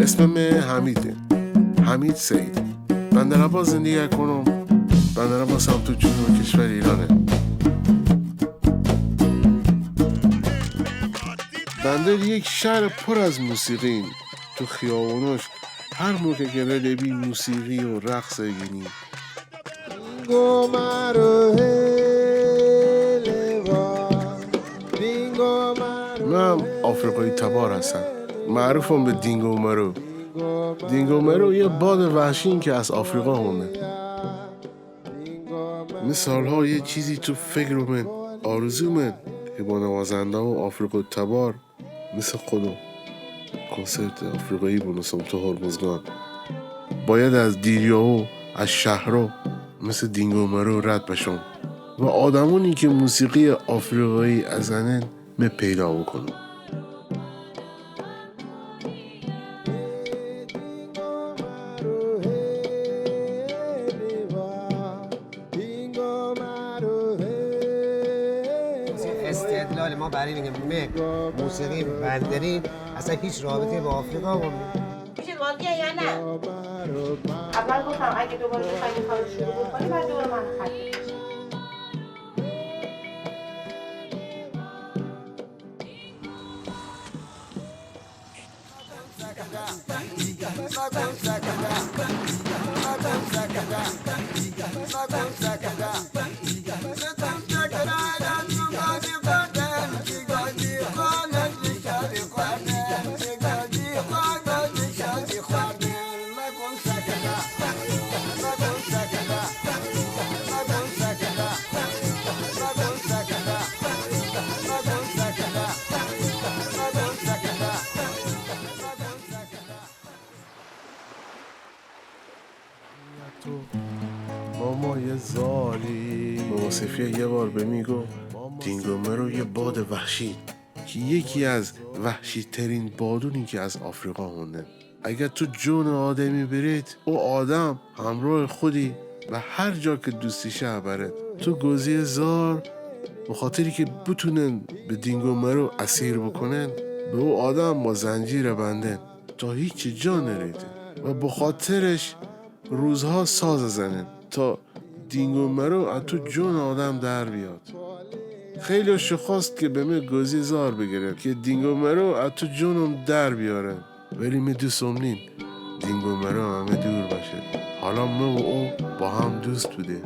اسمم حمیده، حمید سید. بندرعباس زندگی کنم. بندرعباس هم تو جنوب کشور ایرانه. بندر یک شهر پر از موسیقی. تو خیابوناش هر موقع که ببین موسیقی و رقص گینی. من آفریقایی تبار هستم، معروفم به دینگو مرو. دینگو مرو یه باد وحشی که از آفریقا مونده. من سالها یه چیزی تو فکر من، آرزو من که با نوازنده و آفریقای تبار مثل خودم کنسرت آفریقایی بنوسم تو هرمزگان. باید از دیریا و از شهرها مثل دینگو مرو رد بشم و آدمانی که موسیقی آفریقایی ازنن می پیدا بکنم. استدلال ما برای اینه موسیقی بندری اصلا هیچ رابطه با آفریقا میشه واقعیه یا نه؟ اول گفتم اگه دوباره بخوای این کارو شروع کنی بعد دوباره من خط بکشی. مامای زالی بابا صفیه یه بار به میگو دینگو مرو یه باد وحشی که یکی از وحشی ترین بادونی که از آفریقا مونده. اگر تو جون آدمی برید او آدم همراه خودی و هر جا که دوستیشه برد. تو گوزی زار به خاطری که بتونن به دینگو مرو اسیر بکنن به او آدم با زنجیر بندن تا هیچ جا نریده و به خاطرش روزها ساز زنن تا دینگو مرو از تو جون آدم در بیاد. خیلی شخواست که به من گوزی زار بگیره که دینگو مرو از تو جونم در بیاره، ولی می دوستم نین دینگو مرو همه دور باشه. حالا ما و او با هم دوست بوده.